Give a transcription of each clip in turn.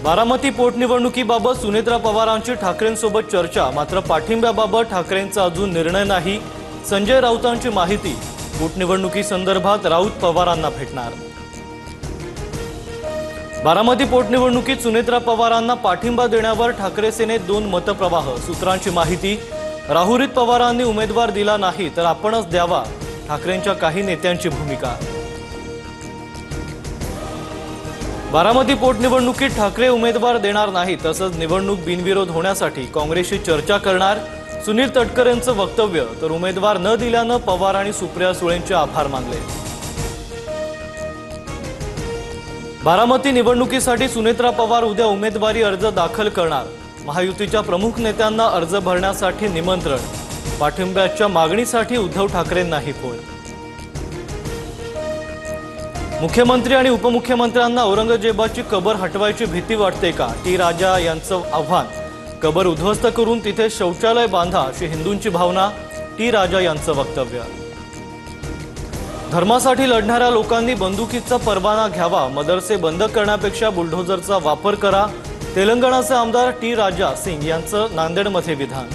बारामती पोटनिवडणुकीबाबत सुनेत्रा पवारांची ठाकरेंसोबत चर्चा, मात्र पाठिंब्याबाबत ठाकरेंचा अजून निर्णय नाही। संजय राऊतांची माहिती, पोटनिवडणुकीसंदर्भात राऊत पवारांना भेटणार। बारामती पोटनिवडणुकीत सुनेत्रा पवारांना पाठिंबा देण्यावर ठाकरे सेनेत दोन मतप्रवाह। सूत्रांची माहिती, राहुरीत पवारांनी उमेदवार दिला नाही तर आपणच द्यावा, ठाकरेंच्या काही नेत्यांची भूमिका। बारामती पोटनिवडणुकीत ठाकरे उमेदवार देणार नाही, तसंच निवडणूक बिनविरोध होण्यासाठी काँग्रेसशी चर्चा करणार। सुनील तटकरेंचं वक्तव्य, तर उमेदवार न दिल्यानं पवार आणि सुप्रिया सुळेंचे आभार मानले। बारामती निवडणुकीसाठी सुनेत्रा पवार उद्या उमेदवारी अर्ज दाखल करणार। महायुतीच्या प्रमुख नेत्यांना अर्ज भरण्यासाठी निमंत्रण। पाठिंब्याच्या मागणीसाठी उद्धव ठाकरेंनाही फोन। मुख्यमंत्री आणि उपमुख्यमंत्र्यांना औरंगजेबाची कबर हटवायची भीती वाटते का? टी राजा यांचं आव्हान। कबर उद्ध्वस्त करून तिथे शौचालय बांधा, अशी हिंदूंची भावना। टी राजा यांचं वक्तव्य। धर्मासाठी लढणाऱ्या लोकांनी बंदुकीचा परवाना घ्यावा, मदरसे बंद करण्यापेक्षा बुलडोझरचा वापर करा। तेलंगणाचे आमदार टी राजा सिंग यांचं नांदेडमध्ये विधान।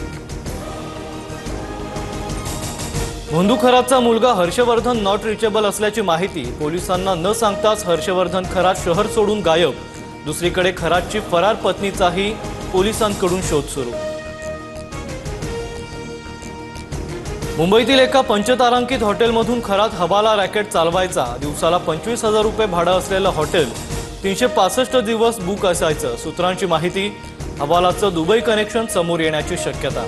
भोंदू खरातचा मुलगा हर्षवर्धन नॉट रिचेबल असल्याची माहिती। पोलिसांना न सांगताच हर्षवर्धन खरात शहर सोडून गायब। दुसरीकडे खरातची फरार पत्नीचाही पोलिसांकडून शोध सुरू। मुंबईतील एका पंचतारांकित हॉटेलमधून खरात हवाला रॅकेट चालवायचा। दिवसाला 25,000 रुपये भाडं असलेलं हॉटेल 365 दिवस बुक असायचं। सूत्रांची माहिती, हवालाचं दुबई कनेक्शन समोर येण्याची शक्यता।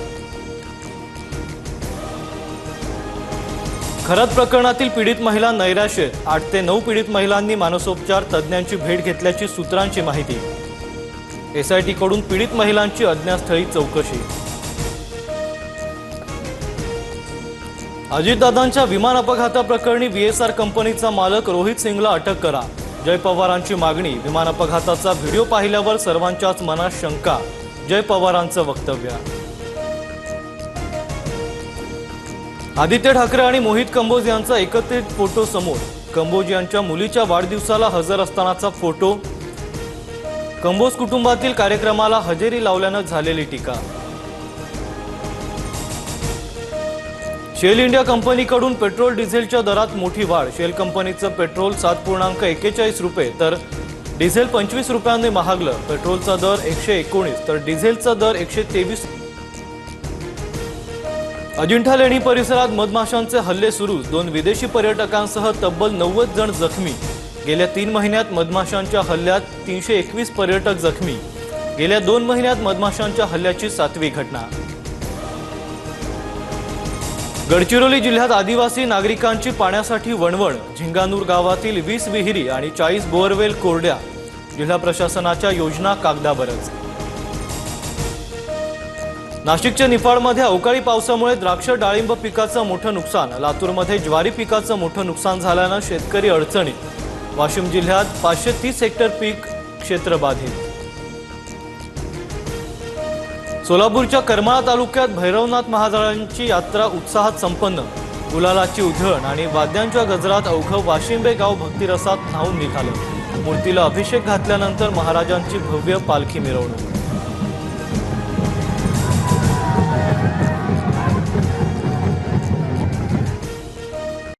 खरात प्रकरणातील पीडित महिला नैराश्येत। 8 ते 9 पीडित महिलांनी मानसोपचार तज्ज्ञांची भेट घेतल्याची सूत्रांची माहिती। एसआयटी कडून पीडित महिलांची अज्ञातस्थळी चौकशी। अजितदादांच्या विमान अपघाताप्रकरणी VSR कंपनीचा मालक रोहित सिंगला अटक करा। जय पवारांची मागणी। विमान अपघाताचा व्हिडिओ पाहिल्यावर सर्वांच्याच मनात शंका। जय पवारांचं वक्तव्य। आदित्य ठाकरे आणि मोहित कंबोज यांचा एकत्रित फोटो समोर। कंबोज यांच्या मुलीच्या वाढदिवसाला हजर असतानाचा फोटो। कंबोज कुटुंबातील कार्यक्रमाला हजेरी लावल्यानं झालेली टीका। शेल इंडिया कंपनीकडून पेट्रोल डिझेलच्या दरात मोठी वाढ। शेल कंपनीचं पेट्रोल 7.41 रुपये तर डिझेल 25 रुपयांनी महागलं। पेट्रोलचा दर 119 तर डिझेलचा दर 123। अजिंठा लेणी परिसरात मधमाशांचे हल्ले सुरू। 2 विदेशी पर्यटकांसह तब्बल 90 जण जखमी। गेल्या 3 महिन्यात मधमाशांच्या हल्ल्यात 321 पर्यटक जखमी। गेल्या 2 महिन्यात मधमाशांच्या हल्ल्याची 7वी घटना। गडचिरोली जिल्ह्यात आदिवासी नागरिकांची पाण्यासाठी वणवण। झिंगानूर गावातील 20 विहिरी आणि 40 बोअरवेल कोरड्या। जिल्हा प्रशासनाच्या योजना कागदावरच। नाशिकच्या निफाडमध्ये अवकाळी पावसामुळे द्राक्ष डाळिंब पिकाचं मोठं नुकसान। लातूरमध्ये ज्वारी पिकाचं मोठं नुकसान झाल्यानं शेतकरी अडचणीत। वाशिम जिल्ह्यात 530 हेक्टर पीक क्षेत्र बाधित। सोलापूरच्या करमाळा तालुक्यात भैरवनाथ महाराजांची यात्रा उत्साहात संपन्न। गुलालाची उधळण आणि वाद्यांच्या गजरात अवघं वाशिंबे गाव भक्तिरसात न्हाऊन निघालं। मूर्तीला अभिषेक घातल्यानंतर महाराजांची भव्य पालखी मिरवणूक।